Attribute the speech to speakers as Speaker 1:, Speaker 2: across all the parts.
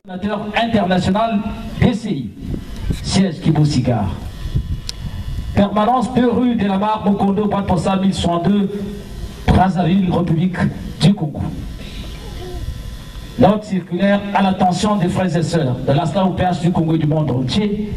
Speaker 1: International BCI, siège Kibo-Sigare. Permanence 2 rue de la Mare, Mokondo, boîte postale 1102, Brazzaville, République du Congo. Note circulaire à l'attention des frères et sœurs de l'Asla OPH du Congo et du monde entier.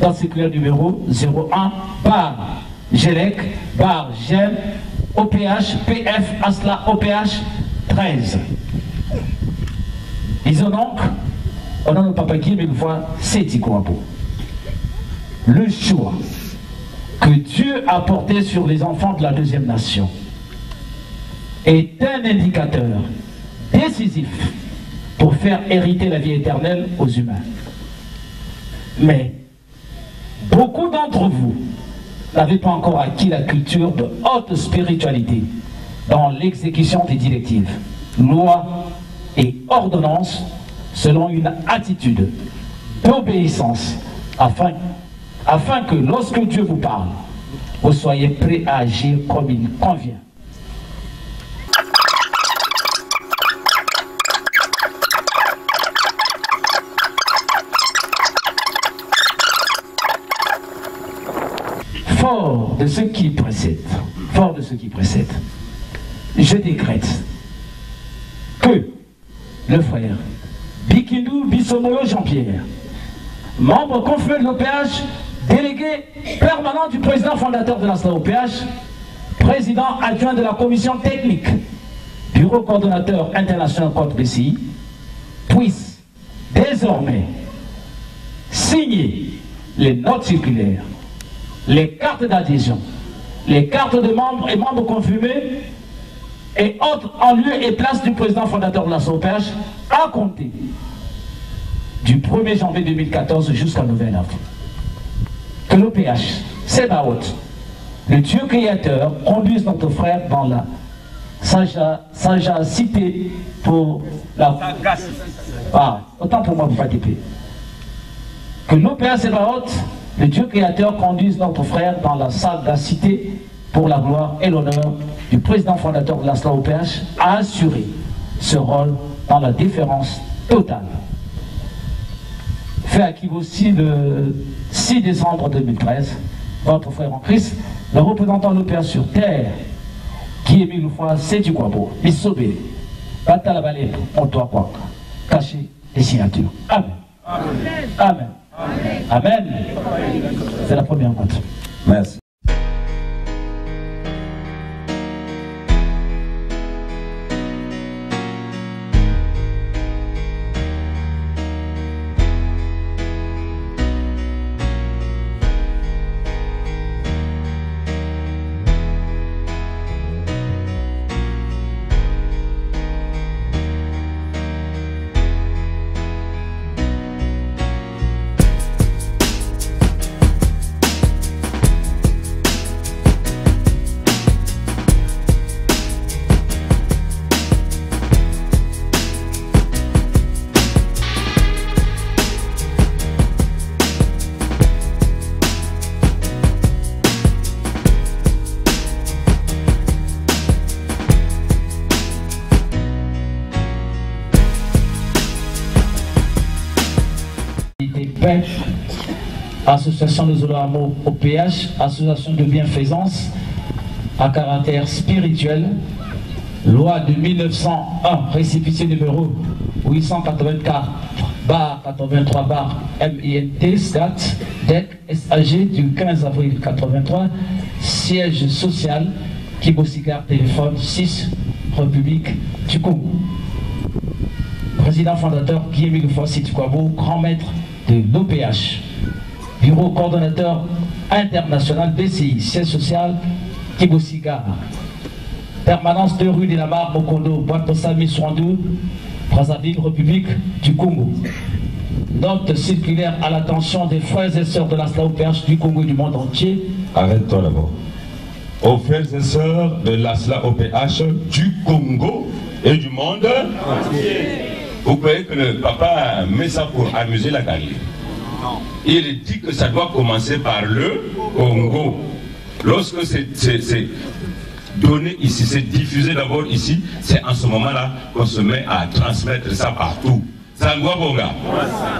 Speaker 1: Note circulaire numéro 01, bar GELEC, bar GEM, OPH, PF, Asla OPH 13. Disons donc, on a le papa qui, mais une fois, c'est Tikwabo. Le choix que Dieu a porté sur les enfants de la deuxième nation est un indicateur décisif pour faire hériter la vie éternelle aux humains. Mais beaucoup d'entre vous n'avez pas encore acquis la culture de haute spiritualité dans l'exécution des directives, lois et ordonnances selon une attitude d'obéissance afin que lorsque Dieu vous parle, vous soyez prêts à agir comme il convient. Fort de ce qui précède, je décrète que le frère Bikindou Bissomoyo Jean-Pierre, membre confluent de l'OPH, délégué permanent du président fondateur de l'Asla OPH, président adjoint de la commission technique, bureau coordonnateur international contre BCI, puisse désormais signer les notes circulaires, les cartes d'adhésion, les cartes de membres et membres confirmés et autres en lieu et place du président fondateur de la SOPH à compter du 1er janvier 2014 jusqu'à nouvel ordre. Que l'OPH, Sébaot, le Dieu créateur, conduise notre frère dans la sagacité pour la... Ah, autant pour moi, vous pas TP. Que l'OPH Sébaot, le Dieu créateur, conduise notre frère dans la sagacité pour la gloire et l'honneur du président fondateur de l'Asla OPH à assurer ce rôle dans la déférence totale. Fait à Kibo-Si le 6 décembre 2013, votre frère en Christ, le représentant de l'OPH sur terre, qui est mis une fois, c'est du Kwabo, Missobé, Batalabalé, on doit quoi, cacher les signatures. Amen. Amen. Amen. Amen. C'est la première note.
Speaker 2: Merci.
Speaker 1: Association de Zolamo OPH, association de bienfaisance à caractère spirituel, loi de 1901, récépissé numéro 884/83/MINT, date DEC SAG du 15 avril 83, siège social, Kibo-Sigare, téléphone 6, République du Congo. Président fondateur Guillaume Fossi Tikwabo, grand maître de l'OPH. Bureau coordonnateur international BCI, siège social Kibo-Sigare. Permanence 2 rue de la Mare, Mokondo, boîte postale 1102, Brazzaville, République du Congo. Note circulaire à l'attention des frères et sœurs de l'Asla OPH du Congo et du monde entier.
Speaker 3: Arrête-toi d'abord. Aux frères et sœurs de l'Asla OPH du Congo et du monde entier. Vous croyez que le papa met ça pour amuser la galerie? Non. Il dit que ça doit commencer par le Congo. Lorsque c'est donné ici, c'est diffusé d'abord ici, c'est en ce moment-là qu'on se met à transmettre ça partout. Ça Zangwa Bonga.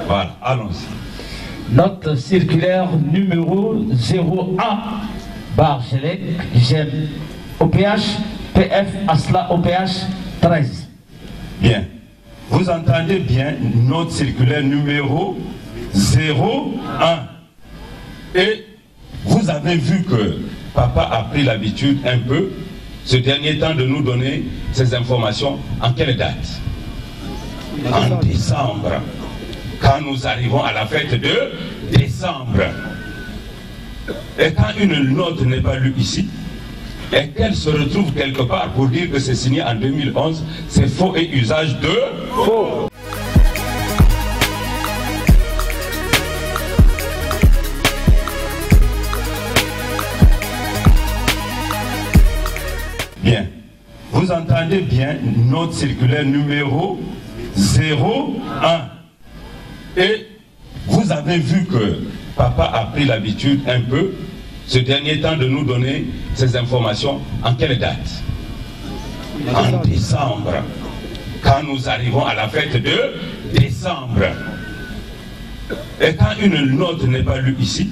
Speaker 3: Voilà, allons-y.
Speaker 1: Note circulaire numéro 01 Bargelec, GEM, OPH, PF, ASLA, OPH 13.
Speaker 3: Bien. Vous entendez bien notre circulaire numéro 01. Et vous avez vu que papa a pris l'habitude un peu, ce dernier temps, de nous donner ces informations. En quelle date? En décembre. Quand nous arrivons à la fête de décembre. Et quand une note n'est pas lue ici, et qu'elle se retrouve quelque part pour dire que c'est signé en 2011, c'est faux et usage de faux. Bien. Vous entendez bien notre circulaire numéro 01. Et vous avez vu que papa a pris l'habitude un peu, ce dernier temps, de nous donner ces informations. En quelle date? En décembre. Quand nous arrivons à la fête de décembre. Et quand une note n'est pas lue ici,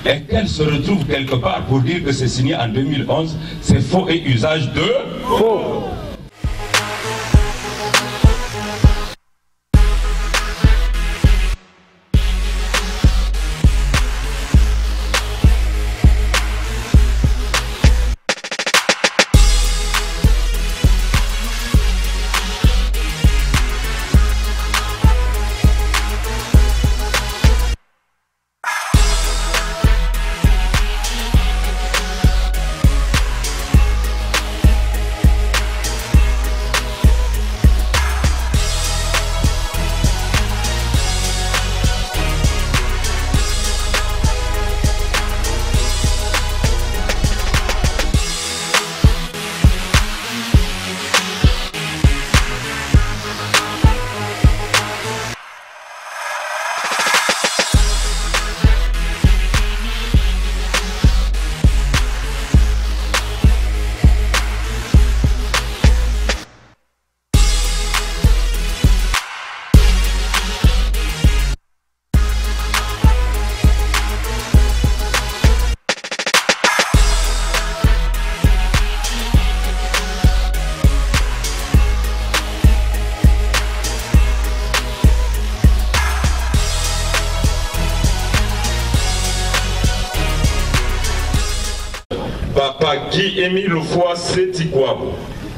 Speaker 3: et qu'elle se retrouve quelque part pour dire que c'est signé en 2011, c'est faux et usage de faux.
Speaker 2: Papa Guy Émile Foy Setikwabo,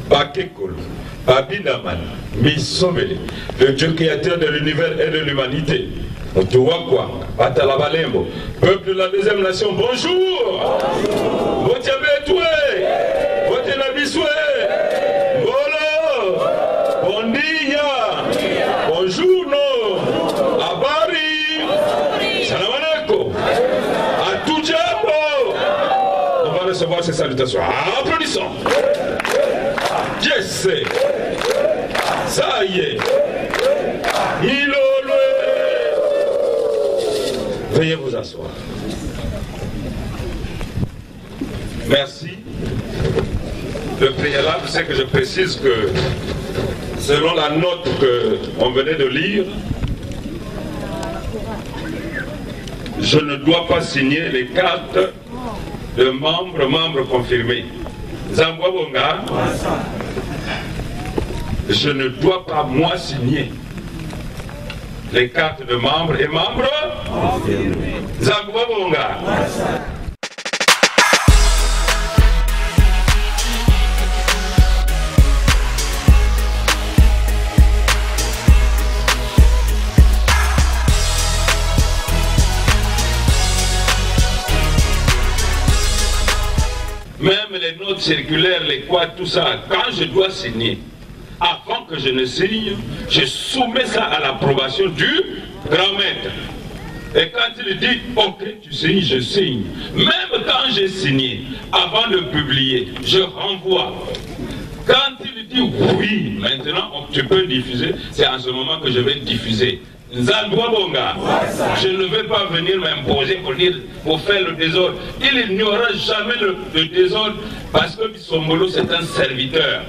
Speaker 2: Bakekolo, Babinaman, Misomele, le Dieu créateur de l'univers et de l'humanité. Otuwakwa, Batalabalembo, peuple de la deuxième nation, bonjour! Botiabetoué, Botenabisoué, Bolo, Bondia, bonjour, no, Abari, Salamanako, Atujambo. On va recevoir ces salutations. Applaudissons. Yes, ça y est. Milolwe. Veuillez vous asseoir. Merci. Le préalable, c'est que je précise que selon la note qu'on venait de lire, je ne dois pas signer les cartes de membres confirmés. Zangwa Bonga, je ne dois pas moi signer les cartes de membres et membres confirmés. Zangwa Bonga. Même les notes circulaires, les quoi, tout ça, quand je dois signer, avant que je ne signe, je soumets ça à l'approbation du grand maître. Et quand il dit, ok, tu signes, je signe. Même quand j'ai signé, avant de publier, je renvoie. Quand il dit oui, maintenant tu peux diffuser, c'est en ce moment que je vais diffuser. Zangwa Bonga, je ne vais pas venir m'imposer pour faire le désordre. Il n'y aura jamais le désordre parce que Bissombolo c'est un serviteur.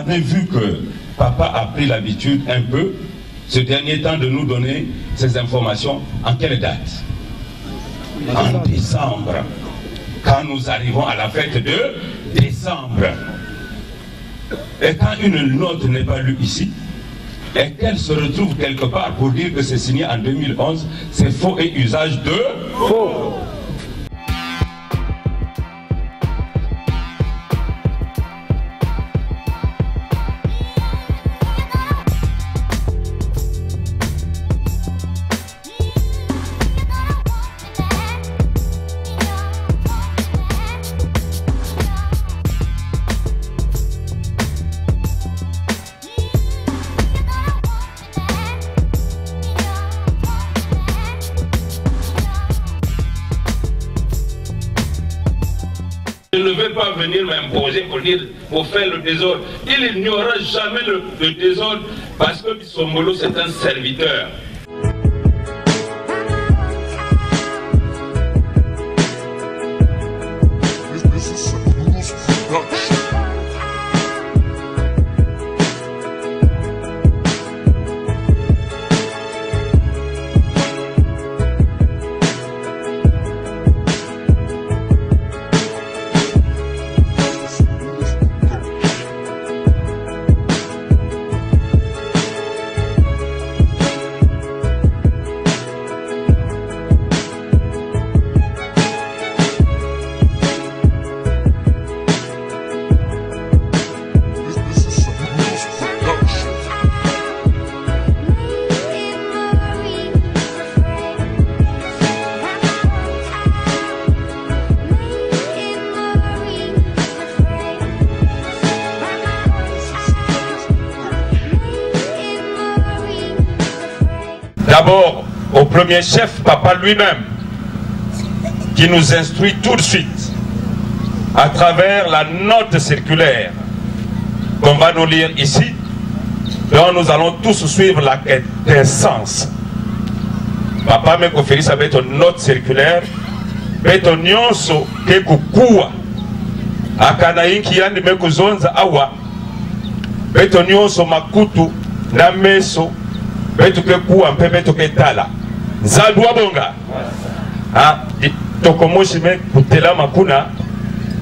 Speaker 3: avez vu que papa a pris l'habitude un peu, ce dernier temps, de nous donner ces informations. En quelle date? En décembre. Quand nous arrivons à la fête de décembre. Et quand une note n'est pas lue ici, et qu'elle se retrouve quelque part pour dire que c'est signé en 2011, c'est faux et usage de faux.
Speaker 2: Je ne vais pas venir m'imposer pour dire, pour faire le désordre. Il n'y aura jamais le désordre parce que Bisombolo c'est un serviteur.
Speaker 3: D'abord, au premier chef, papa lui-même, qui nous instruit tout de suite, à travers la note circulaire qu'on va nous lire ici, dont nous allons tous suivre la quintessence. Papa me confie ça avec une note circulaire, beto nyonso ke kukua, akana inki yandi me kuzonza awa, beto nyonso makutu na meso, beto ke kuwa mpe beto ke tala. Zadwa bonga. Tokomoshi me kutela makuna,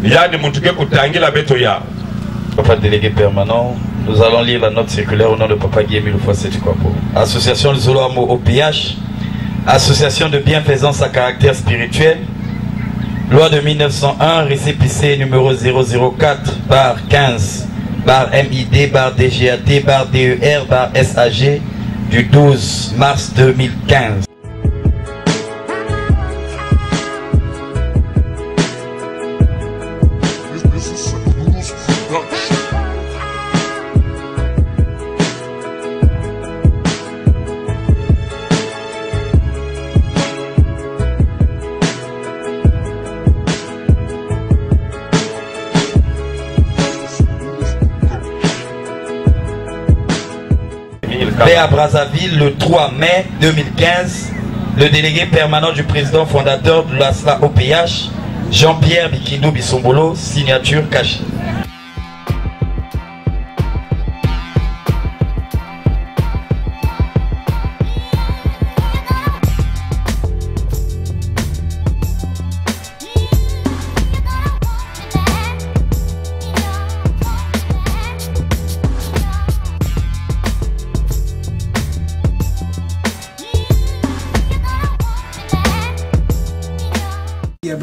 Speaker 3: yandi mutuke kutangila beto ya.
Speaker 4: Papa délégué permanent, nous allons lire la note circulaire au nom de Papa Guy Emile Foisset-Kwapo. Association Zoloamo OPH, association de bienfaisance à caractère spirituel, loi de 1901, récépissé numéro 004/MID/DGAT/DER/SAG du 12 mars 2015. Fait à Brazzaville le 3 mai 2015, le délégué permanent du président fondateur de l'ASLA OPH, Jean-Pierre Bikindo Bisombolo, signature cachée.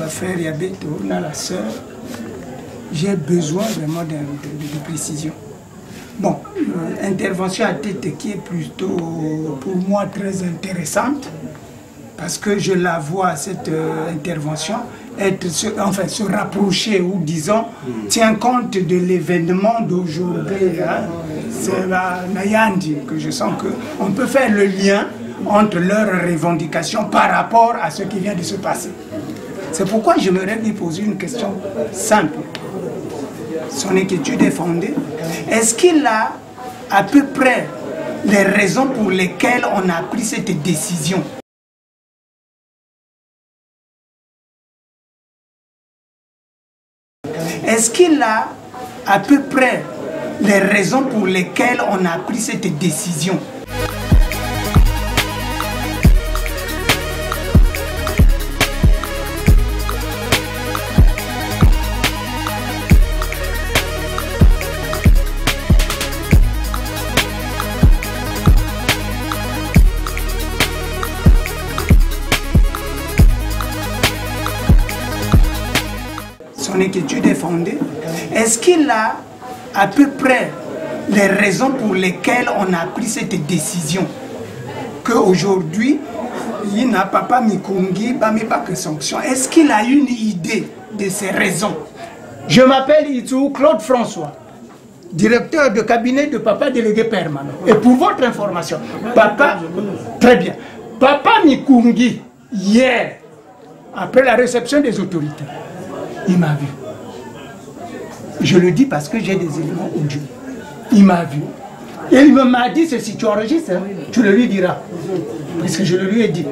Speaker 5: Frère Yabeto, la sœur, j'ai besoin vraiment de précision. Bon, intervention à tête qui est plutôt pour moi très intéressante parce que je la vois cette intervention se rapprocher ou disons tient compte de l'événement d'aujourd'hui. Hein. C'est la Nayandi que je sens qu'on peut faire le lien entre leurs revendications par rapport à ce qui vient de se passer. C'est pourquoi j'aimerais lui poser une question simple. Son inquiétude est fondée. Est-ce qu'il a à peu près les raisons pour lesquelles on a pris cette décision? Est-ce qu'il a à peu près les raisons pour lesquelles on a pris cette décision. Son inquiétude est fondée. Est-ce qu'il a à peu près les raisons pour lesquelles on a pris cette décision? Qu'aujourd'hui, il n'a pas Mikungi, pas que sanction. Est-ce qu'il a une idée de ces raisons? Je m'appelle Itou Claude François, directeur de cabinet de Papa délégué permanent. Et pour votre information, Papa, très bien, Papa Mikungi, hier, après la réception des autorités, il m'a vu. Je le dis parce que j'ai des éléments audio. Il m'a vu. Et il m'a dit ceci, tu enregistres, hein? Tu le lui diras. Parce que je le lui ai dit.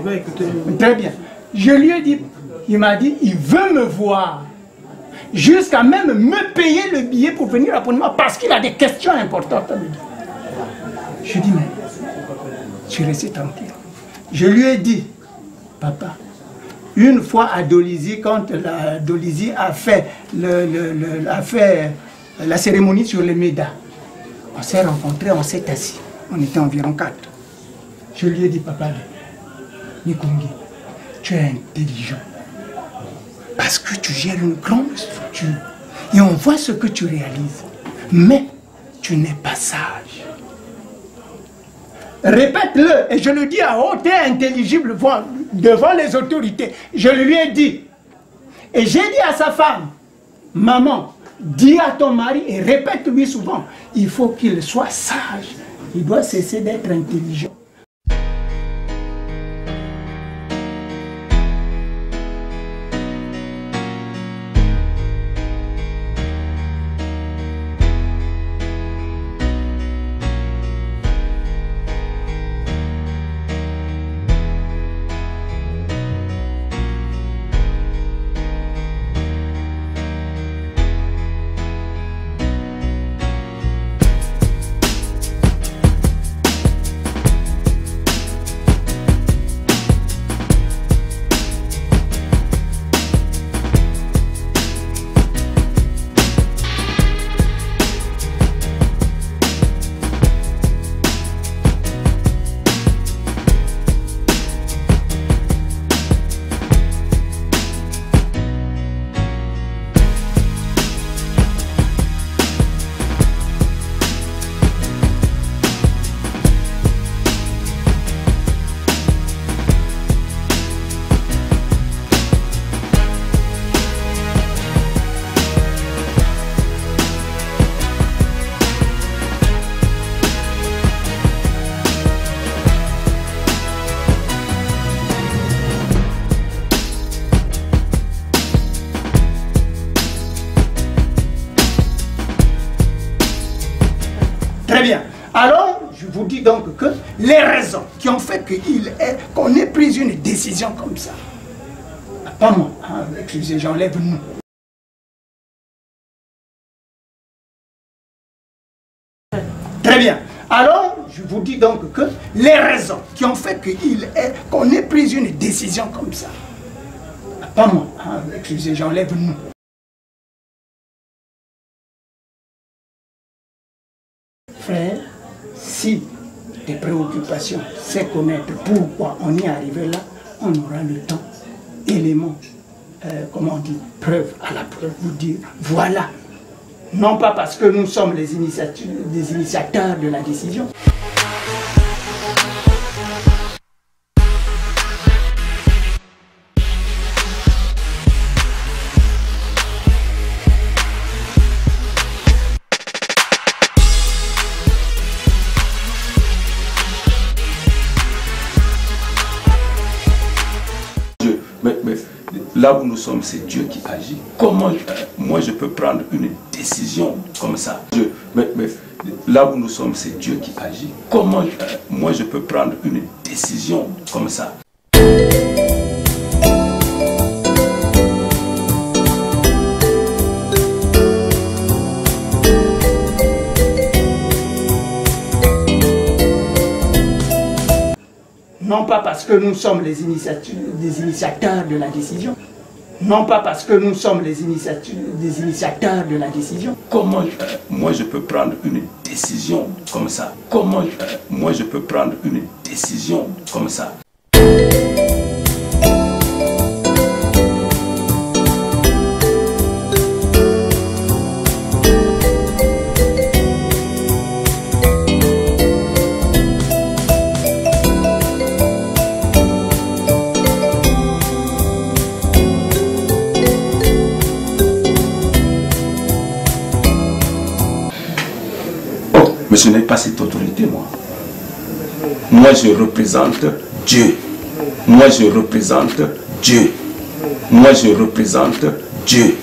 Speaker 5: Très bien. Je lui ai dit, il m'a dit, il veut me voir. Jusqu'à même me payer le billet pour venir à moi parce qu'il a des questions importantes à me dire. Je lui ai dit, mais je suis resté tranquille. Je lui ai dit, papa, une fois à Dolisie, quand Dolisie a fait, la cérémonie sur les médailles, on s'est rencontrés, on s'est assis. On était environ 4. Je lui ai dit, papa, Mikungi, tu es intelligent. Parce que tu gères une grande structure. Et on voit ce que tu réalises. Mais tu n'es pas sage. Répète-le, et je le dis à haute et intelligible devant les autorités. Je lui ai dit, et j'ai dit à sa femme, maman, dis à ton mari et répète-lui souvent, il faut qu'il soit sage. Il doit cesser d'être intelligent. Très bien. Alors, je vous dis donc que les raisons qui ont fait qu'on ait pris une décision comme ça, pas moi, hein, excusez, j'enlève nous. Très bien. Alors, je vous dis donc que les raisons qui ont fait qu'on ait pris une décision comme ça, pas moi, hein, excusez, j'enlève nous. Frère, si tes préoccupations, c'est connaître pourquoi on y est arrivé là, on aura le temps, élément, comment on dit, preuve à la preuve, vous dire, voilà. Non pas parce que nous sommes les initiateurs de la décision.
Speaker 6: Là où nous sommes, c'est Dieu qui agit. Comment moi je peux prendre une décision comme ça? Là où nous sommes, c'est Dieu qui agit. Comment moi je peux prendre une décision comme ça?
Speaker 5: parce que nous sommes les initiateurs de la décision. Non pas parce que nous sommes les initiateurs de la décision.
Speaker 6: Comment moi je peux prendre une décision comme ça? Comment moi je peux prendre une décision comme ça? Mais je n'ai pas cette autorité, moi. Moi, je représente Dieu. Moi, je représente Dieu. Moi, je représente Dieu.